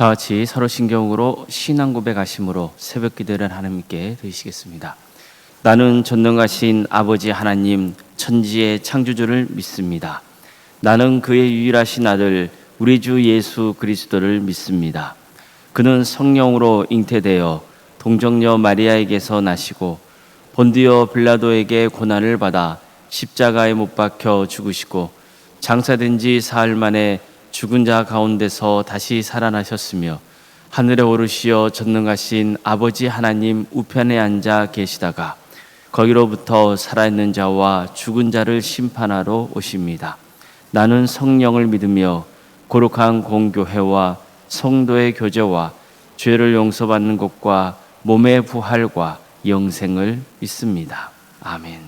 다 같이 서로 신경으로 신앙 고백하심으로 새벽 기도를 하나님께 드리시겠습니다. 나는 전능하신 아버지 하나님 천지의 창조주를 믿습니다. 나는 그의 유일하신 아들 우리 주 예수 그리스도를 믿습니다. 그는 성령으로 잉태되어 동정녀 마리아에게서 나시고 본디오 빌라도에게 고난을 받아 십자가에 못 박혀 죽으시고 장사된 지 사흘 만에 죽은 자 가운데서 다시 살아나셨으며 하늘에 오르시어 전능하신 아버지 하나님 우편에 앉아 계시다가 거기로부터 살아있는 자와 죽은 자를 심판하러 오십니다. 나는 성령을 믿으며 거룩한 공교회와 성도의 교제와 죄를 용서받는 것과 몸의 부활과 영생을 믿습니다. 아멘.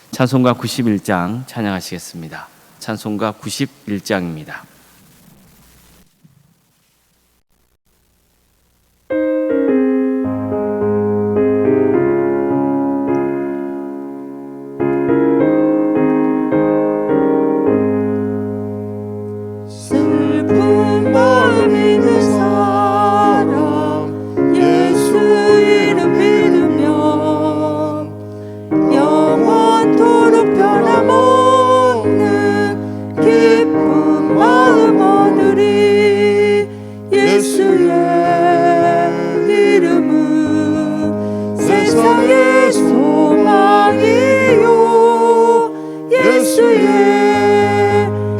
찬송가 91장 찬양하시겠습니다. 찬송가 91장입니다. 슬픈 마음 있는 사람 예수 이름 믿으며 영원토록 변함없는 기쁜 마음 얻으리. 예수의 이름은 세상의 소망이요 예수의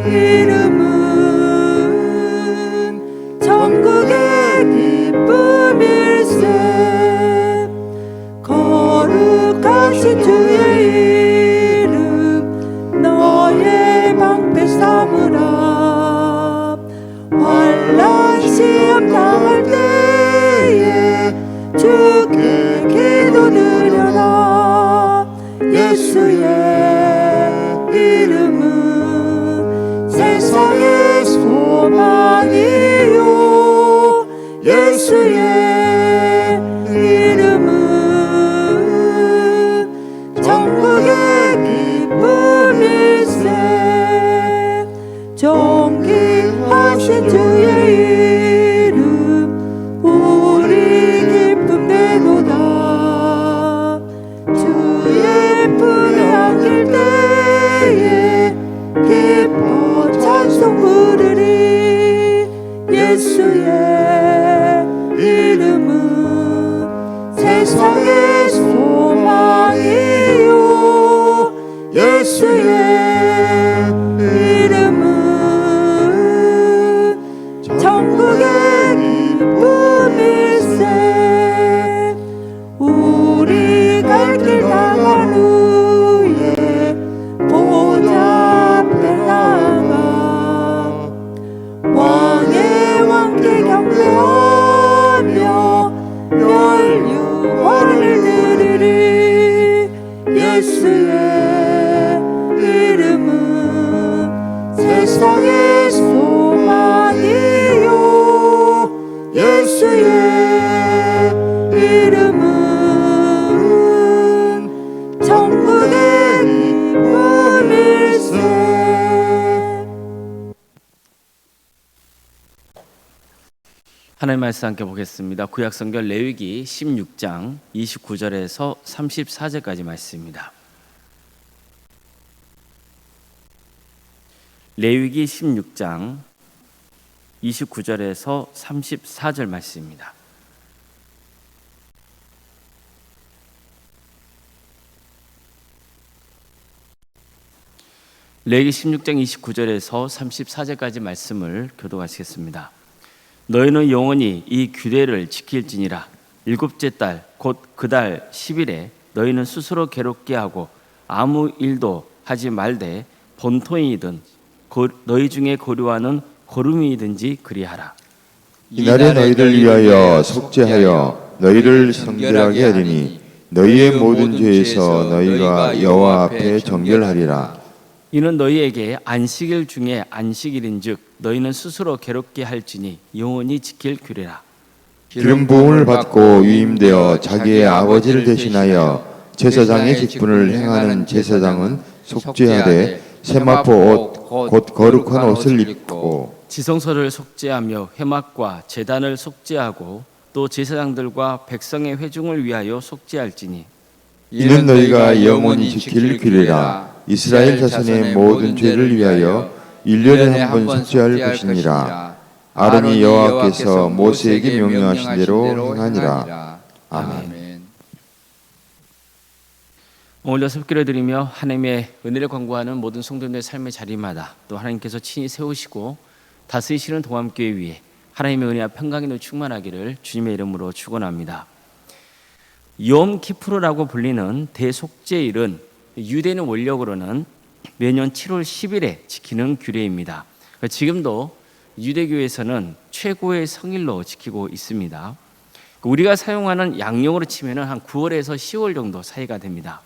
이름은 천국의 기쁨일세. 거룩하신 주의 이름 너의 방패 삼으라. 환난 시험 당할 때에 주께 기도드려라. 예수의 이름은 세상의 소망이요 예수의 이름은 천국의 기쁨일세. 존귀하신 주의 이름 우리 기쁨 되도다. 주의 품에 안길 때에 기뻐 찬송 부르리. 예수의 이름은 세상의 소망이요 예수의 이름은 천국의 기쁨일세. 우리 갈 길 다간 후에 보좌 앞에 나가 왕의 왕께 경배하며 멸류관을 드리리. 예수의 이름은 세상의 소망이요 예수의 이름은 천국의 기쁨일세. 하나님 말씀 함께 보겠습니다. 구약성경 레위기 16장 29절에서 34절까지 말씀입니다. 레위기 16장 29절에서 34절 말씀입니다. 레위기 16장 29절에서 34절까지 말씀을 교독하시겠습니다. 너희는 영원히 이 규례를 지킬지니라. 일곱째 달 곧 그 달 10일에 너희는 스스로 괴롭게 하고 아무 일도 하지 말되 본토이든 너희 중에 거류하는 거름이든지 그리하라. 이날에 너희를 위하여 속죄하여 너희를 성결하게 하리니 너희의 모든 죄에서 너희가 여호와 앞에 정결하리라. 이는 너희에게 안식일 중에 안식일인즉 너희는 스스로 괴롭게 할지니 영원히 지킬 규례라. 기름 부음을 받고 위임되어 자기의 아버지를 대신하여 제사장의 직분을 행하는 제사장은 속죄하되 세마포 옷 곧 거룩한 옷을 입고 지성소를 속죄하며 회막과 제단을 속죄하고 또 제사장들과 백성의 회중을 위하여 속죄할지니 이는 너희가 영원히 지킬 규례라. 이스라엘 자손의 모든 죄를 위하여 1년에 한 번 속죄할 것이니라. 아론이 여호와께서 모세에게 명령하신 대로 행하니라. 아멘. 오늘도 섭기를 드리며 하나님의 은혜를 광고하는 모든 성도님의 삶의 자리마다 또 하나님께서 친히 세우시고 다스리시는 동암교회 위에 하나님의 은혜와 평강이 충만하기를 주님의 이름으로 축원합니다. 욤 키푸르라고 불리는 대속죄일은 유대인 원력으로는 매년 7월 10일에 지키는 규례입니다. 지금도 유대교에서는 최고의 성일로 지키고 있습니다. 우리가 사용하는 양력으로 치면 한 9월에서 10월 정도 사이가 됩니다.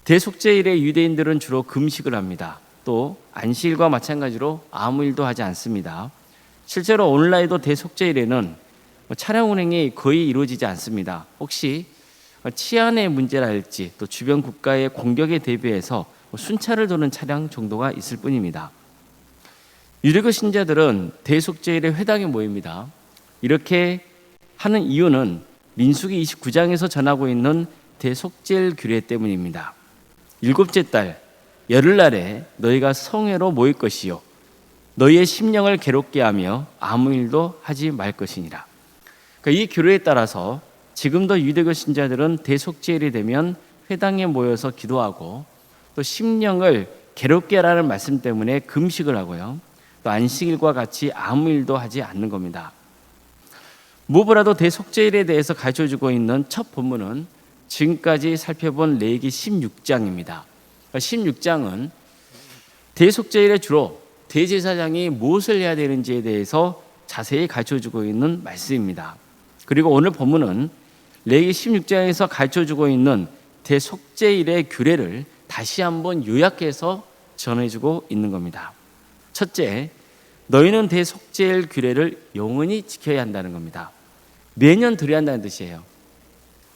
대속죄일에 유대인들은 주로 금식을 합니다. 또 안식일과 마찬가지로 아무 일도 하지 않습니다. 실제로 오늘날에도 대속죄일에는 차량 운행이 거의 이루어지지 않습니다. 혹시 치안의 문제랄지 또 주변 국가의 공격에 대비해서 순찰을 도는 차량 정도가 있을 뿐입니다. 유대교 신자들은 대속죄일에 회당에 모입니다. 이렇게 하는 이유는 민수기 29장에서 전하고 있는 대속죄일 규례 때문입니다. 일곱째 달 열흘날에 너희가 성회로 모일 것이요 너희의 심령을 괴롭게 하며 아무 일도 하지 말 것이니라. 그러니까 이 규례에 따라서 지금도 유대교 신자들은 대속죄일이 되면 회당에 모여서 기도하고 또 심령을 괴롭게 하라는 말씀 때문에 금식을 하고요. 또 안식일과 같이 아무 일도 하지 않는 겁니다. 무엇보다도 대속죄일에 대해서 가르쳐주고 있는 첫 본문은 지금까지 살펴본 레위기 16장입니다. 16장은 대속죄일에 주로 대제사장이 무엇을 해야 되는지에 대해서 자세히 가르쳐주고 있는 말씀입니다. 그리고 오늘 본문은 레위기 16장에서 가르쳐주고 있는 대속죄일의 규례를 다시 한번 요약해서 전해주고 있는 겁니다. 첫째, 너희는 대속죄일 규례를 영원히 지켜야 한다는 겁니다. 매년 드려야 한다는 뜻이에요.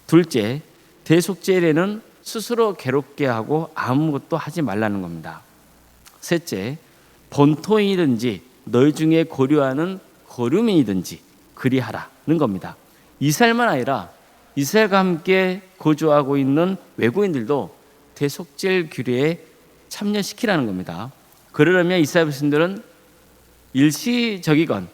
둘째, 대속죄일에는 스스로 괴롭게 하고 아무것도 하지 말라는 겁니다. 셋째, 본토인이든지 너희 중에 고려하는 거류민이든지 그리하라는 겁니다. 이스라엘만 아니라 이스라엘과 함께 거주하고 있는 외국인들도 대속죄일 규례에 참여시키라는 겁니다. 그러려면 이스라엘 백성들은 일시적이건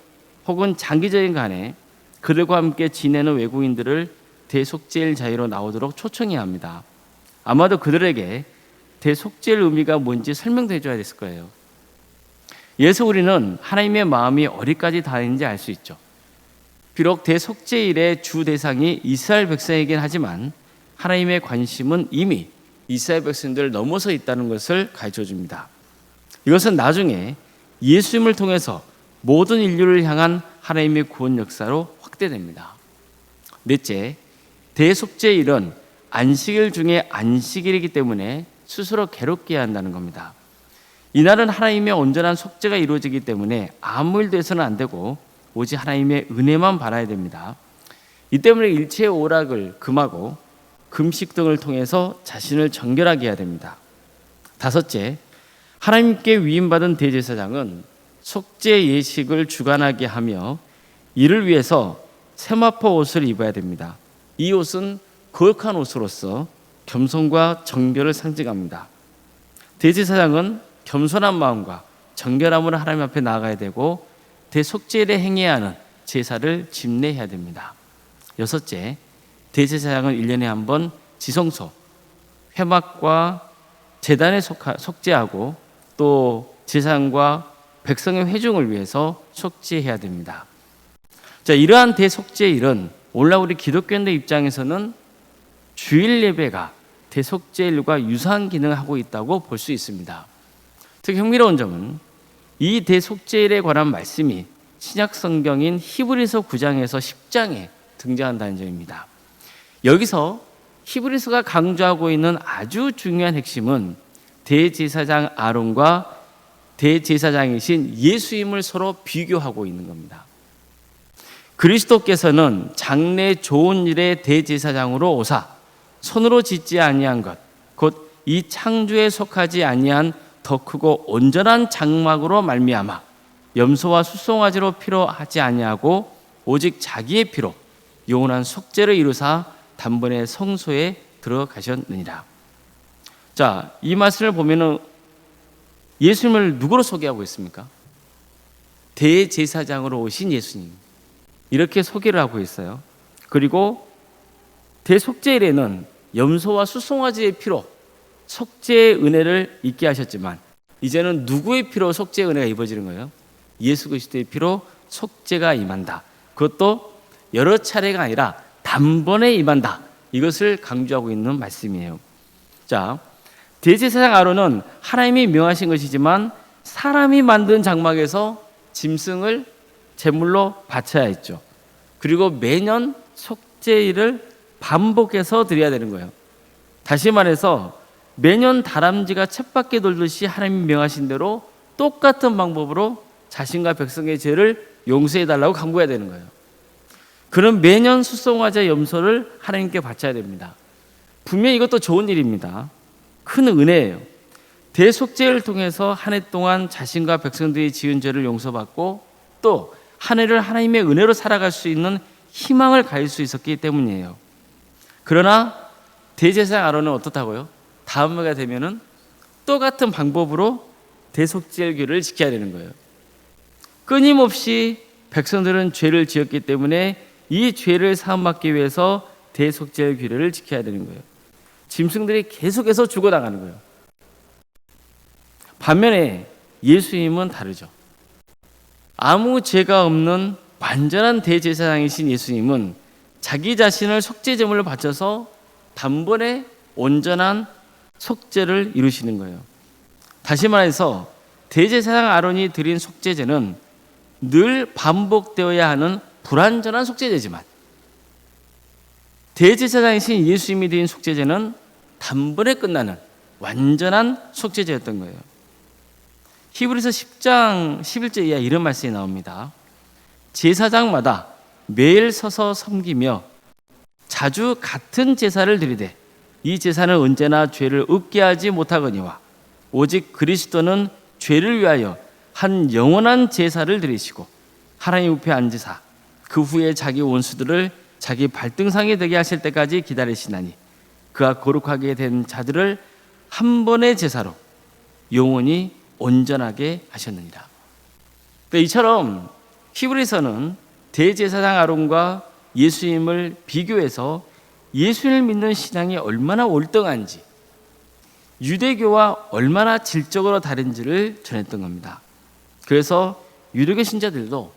혹은 장기적인 간에 그들과 함께 지내는 외국인들을 대속죄일 자유로 나오도록 초청해야 합니다. 아마도 그들에게 대속죄일 의미가 뭔지 설명해 줘야 됐을 거예요. 이래서 우리는 하나님의 마음이 어디까지 닿았는지 알 수 있죠. 비록 대속죄일의 주 대상이 이스라엘 백성이긴 하지만 하나님의 관심은 이미 이스라엘 백성들을 넘어서 있다는 것을 가르쳐 줍니다. 이것은 나중에 예수님을 통해서 모든 인류를 향한 하나님의 구원 역사로 확대됩니다. 넷째, 대속죄일은 안식일 중에 안식일이기 때문에 스스로 괴롭게 해야 한다는 겁니다. 이날은 하나님의 온전한 속죄가 이루어지기 때문에 아무 일도 해서는 안 되고 오직 하나님의 은혜만 바라야 됩니다. 이 때문에 일체의 오락을 금하고 금식 등을 통해서 자신을 정결하게 해야 됩니다. 다섯째, 하나님께 위임받은 대제사장은 속죄 예식을 주관하게 하며 이를 위해서 세마포 옷을 입어야 됩니다. 이 옷은 거룩한 옷으로서 겸손과 정결을 상징합니다. 대제사장은 겸손한 마음과 정결함으로 하나님 앞에 나아가야 되고 대속죄일에 행해야 하는 제사를 집례해야 됩니다. 여섯째, 대제사장은 1년에 한 번 지성소, 회막과 제단에 속죄하고 또 제사장과 백성의 회중을 위해서 속죄해야 됩니다. 자, 이러한 대속죄일은 오늘날 우리 기독교인들 입장에서는 주일 예배가 대속죄일과 유사한 기능을 하고 있다고 볼 수 있습니다. 특히 흥미로운 점은 이 대속죄일에 관한 말씀이 신약 성경인 히브리서 9장에서 10장에 등장한다는 점입니다. 여기서 히브리서가 강조하고 있는 아주 중요한 핵심은 대제사장 아론과 대제사장이신 예수님을 서로 비교하고 있는 겁니다. 그리스도께서는 장래 좋은 일의 대제사장으로 오사 손으로 짓지 아니한 것, 곧 이 창조에 속하지 아니한 더 크고 온전한 장막으로 말미암아 염소와 숫송아지로 피로 하지 아니하고 오직 자기의 피로 영원한 속죄를 이루사 단번에 성소에 들어가셨느니라. 자, 이 말씀을 보면은 예수님을 누구로 소개하고 있습니까? 대제사장으로 오신 예수님, 이렇게 소개를 하고 있어요. 그리고 대속죄일에는 염소와 숫송아지의 피로 속죄의 은혜를 입게 하셨지만 이제는 누구의 피로 속죄의 은혜가 입어지는 거예요? 예수 그리스도의 피로 속죄가 임한다. 그것도 여러 차례가 아니라 단번에 임한다. 이것을 강조하고 있는 말씀이에요. 자, 대제사장 아론은 하나님이 명하신 것이지만 사람이 만든 장막에서 짐승을 제물로 바쳐야 했죠. 그리고 매년 속죄일을 반복해서 드려야 되는 거예요. 다시 말해서 매년 다람쥐가 쳇바퀴 돌듯이 하나님이 명하신 대로 똑같은 방법으로 자신과 백성의 죄를 용서해달라고 간구해야 되는 거예요. 그럼 매년 숫송아지 염소를 하나님께 바쳐야 됩니다. 분명히 이것도 좋은 일입니다. 큰 은혜예요. 대속죄를 통해서 한 해 동안 자신과 백성들이 지은 죄를 용서받고 또 한 해를 하나님의 은혜로 살아갈 수 있는 희망을 가질 수 있었기 때문이에요. 그러나 대제사장 아론은 어떻다고요? 다음 해가 되면은 똑같은 방법으로 대속죄일규를 지켜야 되는 거예요. 끊임없이 백성들은 죄를 지었기 때문에 이 죄를 사함받기 위해서 대속죄일규를 지켜야 되는 거예요. 짐승들이 계속해서 죽어나가는 거예요. 반면에 예수님은 다르죠. 아무 죄가 없는 완전한 대제사장이신 예수님은 자기 자신을 속죄제물로 바쳐서 단번에 온전한 속죄를 이루시는 거예요. 다시 말해서 대제사장 아론이 드린 속죄제는 늘 반복되어야 하는 불완전한 속죄제지만 대제사장이신 예수님이 드린 속죄제는 단번에 끝나는 완전한 속죄제였던 거예요. 히브리서 10장 11절 이하 이런 말씀이 나옵니다. 제사장마다 매일 서서 섬기며 자주 같은 제사를 드리되 이 제사는 언제나 죄를 없게 하지 못하거니와 오직 그리스도는 죄를 위하여 한 영원한 제사를 드리시고 하나님 우편에 앉으사 그 후에 자기 원수들을 자기 발등상에 되게 하실 때까지 기다리시나니 그가 거룩하게 된 자들을 한 번의 제사로 영원히 온전하게 하셨느니라. 이처럼 히브리서는 대제사장 아론과 예수님을 비교해서 예수님을 믿는 신앙이 얼마나 월등한지, 유대교와 얼마나 질적으로 다른지를 전했던 겁니다. 그래서 유대교 신자들도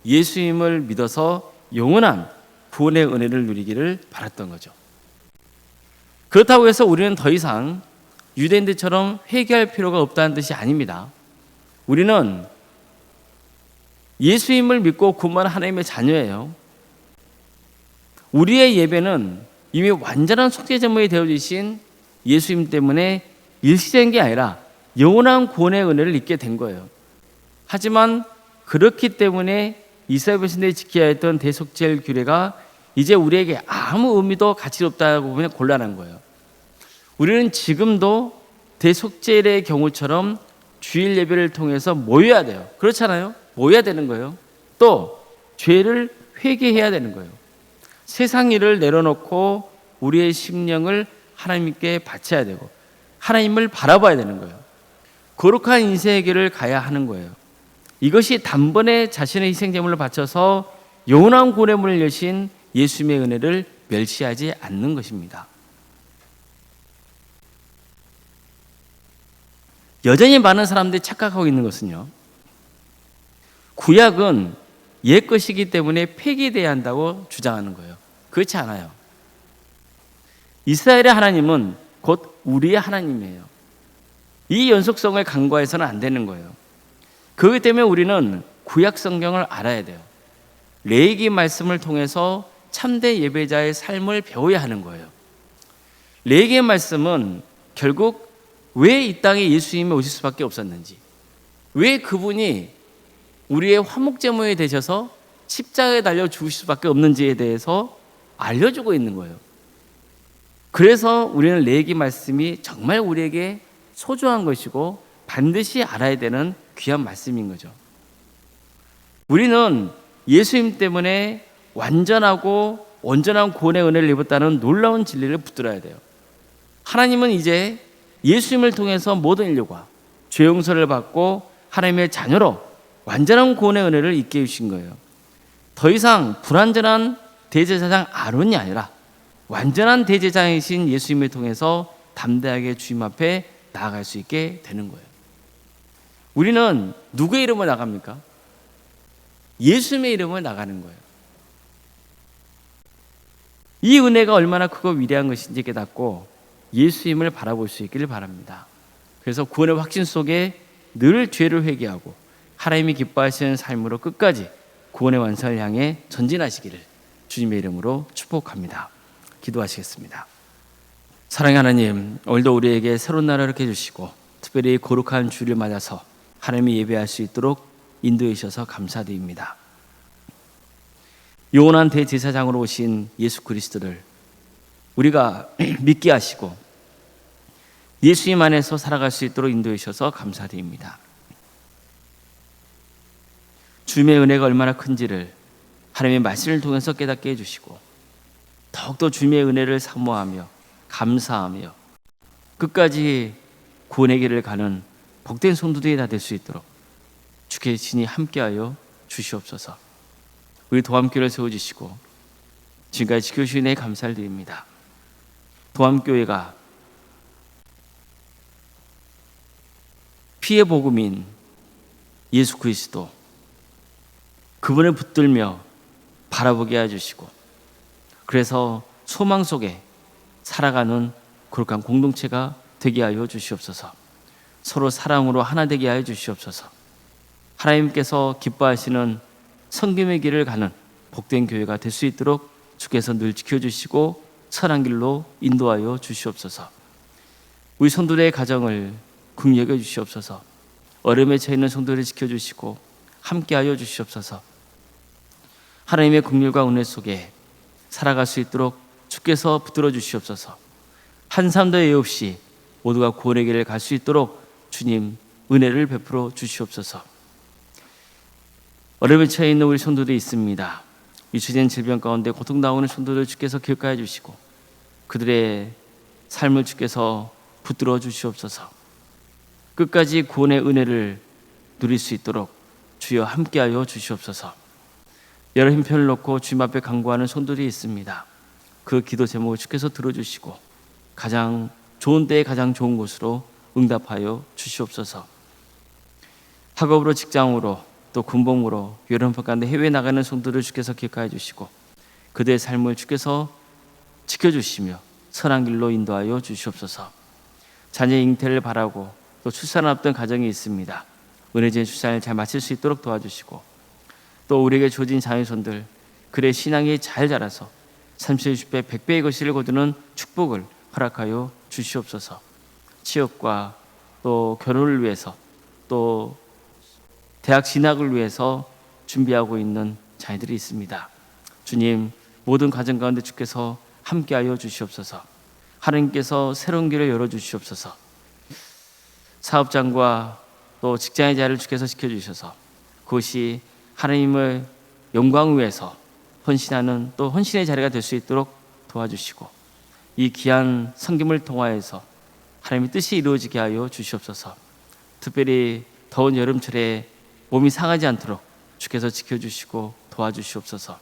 예수님을 믿어서 영원한 구원의 은혜를 누리기를 바랐던 거죠. 그렇다고 해서 우리는 더 이상 유대인들처럼 회개할 필요가 없다는 뜻이 아닙니다. 우리는 예수님을 믿고 구원한 하나님의 자녀예요. 우리의 예배는 이미 완전한 속죄제물이 되어주신 예수님 때문에 일시적인 게 아니라 영원한 구원의 은혜를 입게 된 거예요. 하지만 그렇기 때문에 이스라엘 백성들이 지켜야 했던 대속죄일 규례가 이제 우리에게 아무 의미도 가치도 없다고 보면 곤란한 거예요. 우리는 지금도 대속죄일의 경우처럼 주일 예배를 통해서 모여야 돼요. 그렇잖아요? 모여야 되는 거예요. 또 죄를 회개해야 되는 거예요. 세상 일을 내려놓고 우리의 심령을 하나님께 바쳐야 되고 하나님을 바라봐야 되는 거예요. 거룩한 인생의 길을 가야 하는 거예요. 이것이 단번에 자신의 희생제물을 바쳐서 영원한 구원의 문을 여신 예수님의 은혜를 멸시하지 않는 것입니다. 여전히 많은 사람들이 착각하고 있는 것은요, 구약은 옛 것이기 때문에 폐기돼야 한다고 주장하는 거예요. 그렇지 않아요. 이스라엘의 하나님은 곧 우리의 하나님이에요. 이 연속성을 간과해서는 안 되는 거예요. 그렇기 때문에 우리는 구약 성경을 알아야 돼요. 레위기 말씀을 통해서 참된 예배자의 삶을 배워야 하는 거예요. 레위기의 말씀은 결국 왜 이 땅에 예수님이 오실 수밖에 없었는지, 왜 그분이 우리의 화목제물이 되셔서 십자가에 달려 죽으실 수밖에 없는지에 대해서 알려주고 있는 거예요. 그래서 우리는 레위기 말씀이 정말 우리에게 소중한 것이고 반드시 알아야 되는 귀한 말씀인 거죠. 우리는 예수님 때문에 완전하고 온전한 구원의 은혜를 입었다는 놀라운 진리를 붙들어야 돼요. 하나님은 이제 예수님을 통해서 모든 인류가 죄 용서를 받고 하나님의 자녀로 완전한 구원의 은혜를 입게 해주신 거예요. 더 이상 불완전한 대제사장 아론이 아니라 완전한 대제사장이신 예수님을 통해서 담대하게 주님 앞에 나아갈 수 있게 되는 거예요. 우리는 누구의 이름으로 나갑니까? 예수님의 이름으로 나가는 거예요. 이 은혜가 얼마나 크고 위대한 것인지 깨닫고 예수님을 바라볼 수 있기를 바랍니다. 그래서 구원의 확신 속에 늘 죄를 회개하고 하나님이 기뻐하시는 삶으로 끝까지 구원의 완성을 향해 전진하시기를 주님의 이름으로 축복합니다. 기도하시겠습니다. 사랑의 하나님, 오늘도 우리에게 새로운 날을 이렇게 해주시고 특별히 거룩한 주를 맞아서 하나님이 예배할 수 있도록 인도해 주셔서 감사드립니다. 영원한 대제사장으로 오신 예수 그리스도를 우리가 믿게 하시고 예수님 안에서 살아갈 수 있도록 인도해 주셔서 감사드립니다. 주님의 은혜가 얼마나 큰지를 하나님의 말씀을 통해서 깨닫게 해주시고 더욱더 주님의 은혜를 사모하며 감사하며 끝까지 구원의 길을 가는 복된 성도들이 다 될 수 있도록 주께 친히 함께하여 주시옵소서. 우리 도함교회를 세워주시고 지금까지 지켜주신 은혜에 감사를 드립니다. 도함교회가 피의 복음인 예수 그리스도 그분을 붙들며 바라보게 해주시고 그래서 소망 속에 살아가는 거룩한 공동체가 되게 하여 주시옵소서. 서로 사랑으로 하나 되게 하여 주시옵소서. 하나님께서 기뻐하시는 성김의 길을 가는 복된 교회가 될 수 있도록 주께서 늘 지켜주시고 선한 길로 인도하여 주시옵소서. 우리 성도들의 가정을 긍휼히 여겨 주시옵소서. 어려움에 처해 있는 성도들을 지켜주시고 함께하여 주시옵소서. 하나님의 긍휼과 은혜 속에 살아갈 수 있도록 주께서 붙들어 주시옵소서. 한 사람도 예 없이 모두가 구원의 길을 갈 수 있도록 주님 은혜를 베풀어 주시옵소서. 어려움에 처해 있는 우리 성도들이 있습니다. 유치된 질병 가운데 고통당하는 성도들 주께서 기억하여 주시고 그들의 삶을 주께서 붙들어 주시옵소서. 끝까지 구원의 은혜를 누릴 수 있도록 주여 함께하여 주시옵소서. 여러 힘편을 놓고 주님 앞에 간구하는 성도들이 있습니다. 그 기도 제목을 주께서 들어주시고 가장 좋은 때에 가장 좋은 곳으로 응답하여 주시옵소서. 학업으로 직장으로 또 군복무로 여러 번 가운데 해외에 나가는 성도들 주께서 기억하여 주시고 그들의 삶을 주께서 지켜주시며 선한 길로 인도하여 주시옵소서. 자녀의 잉태를 바라고 또 출산을 앞둔 가정이 있습니다. 은혜진 출산을 잘 마칠 수 있도록 도와주시고 또 우리에게 주어진 자녀손들 그의 신앙이 잘 자라서 30배, 60배, 100배의 것을 거두는 축복을 허락하여 주시옵소서. 취업과 또 결혼을 위해서 또 대학 진학을 위해서 준비하고 있는 자녀들이 있습니다. 주님 모든 가정 가운데 주께서 함께하여 주시옵소서. 하나님께서 새로운 길을 열어주시옵소서. 사업장과 또 직장의 자리를 주께서 지켜주셔서 그것이 하나님을 영광을 위해서 헌신하는 또 헌신의 자리가 될 수 있도록 도와주시고 이 귀한 섬김을 통하여서 하나님의 뜻이 이루어지게 하여 주시옵소서. 특별히 더운 여름철에 몸이 상하지 않도록 주께서 지켜주시고 도와주시옵소서.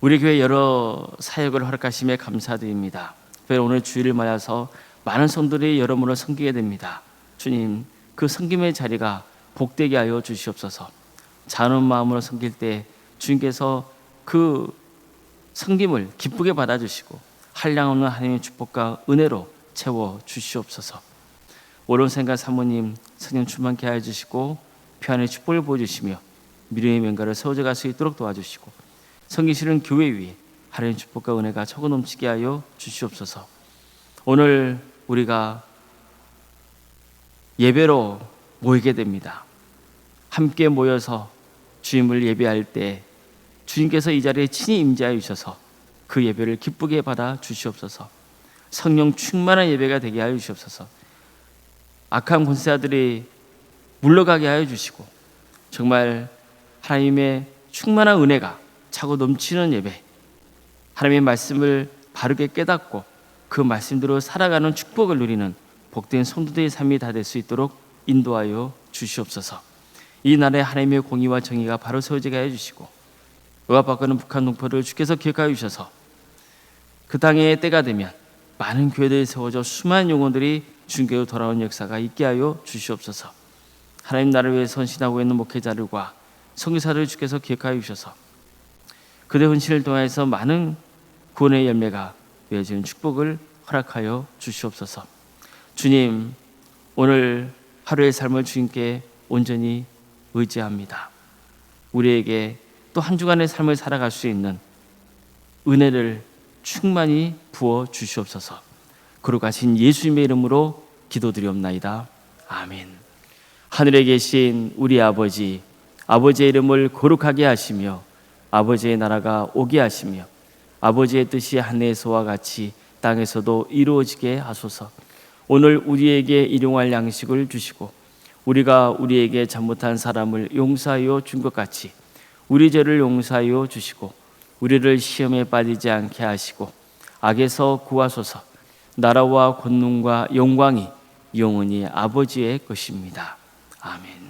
우리 교회 여러 사역을 허락하심에 감사드립니다. 특별히 오늘 주일을 맞아서 많은 성도들이 여러모로 섬기게 됩니다. 주님 그 섬김의 자리가 복되게 하여 주시옵소서. 자는 마음으로 섬길 때 주님께서 그 섬김을 기쁘게 받아주시고 한량없는 하나님의 축복과 은혜로 채워 주시옵소서. 오른 생각 사모님 성령 충만케 하여 주시고 평안의 축복을 보여주시며 미래의 명가를 세워져 갈 수 있도록 도와주시고 섬기시는 교회 위에 하나님의 축복과 은혜가 차고 넘치게 하여 주시옵소서. 오늘 우리가 예배로 모이게 됩니다. 함께 모여서 주님을 예배할 때 주님께서 이 자리에 친히 임재하여 주셔서 그 예배를 기쁘게 받아 주시옵소서. 성령 충만한 예배가 되게 하여 주시옵소서. 악한 권세자들이 물러가게 하여 주시고 정말 하나님의 충만한 은혜가 차고 넘치는 예배, 하나님의 말씀을 바르게 깨닫고 그 말씀대로 살아가는 축복을 누리는 복된 성도들의 삶이 다 될 수 있도록 인도하여 주시옵소서. 이 나라에 하나님의 공의와 정의가 바로 세워지게 해주시고 억압받고는 북한 동포를 주께서 기억하여 주셔서 그 땅의 때가 되면 많은 교회들이 세워져 수많은 영혼들이 주님께로 돌아온 역사가 있게 하여 주시옵소서. 하나님 나라를 위해 헌신하고 있는 목회자들과 선교사들을 주께서 기억하여 주셔서 그들의 헌신을 통해서 많은 구원의 열매가 맺어지는 축복을 허락하여 주시옵소서. 주님, 오늘 하루의 삶을 주님께 온전히 의지합니다. 우리에게 또 한 주간의 삶을 살아갈 수 있는 은혜를 충만히 부어 주시옵소서. 거룩하신 예수님의 이름으로 기도드리옵나이다. 아멘. 하늘에 계신 우리 아버지, 아버지의 이름을 거룩하게 하시며 아버지의 나라가 오게 하시며 아버지의 뜻이 하늘에서와 같이 땅에서도 이루어지게 하소서. 오늘 우리에게 일용할 양식을 주시고 우리가 우리에게 잘못한 사람을 용서하여 준 것 같이 우리 죄를 용서하여 주시고 우리를 시험에 빠지지 않게 하시고 악에서 구하소서. 나라와 권능과 영광이 영원히 아버지의 것입니다. 아멘.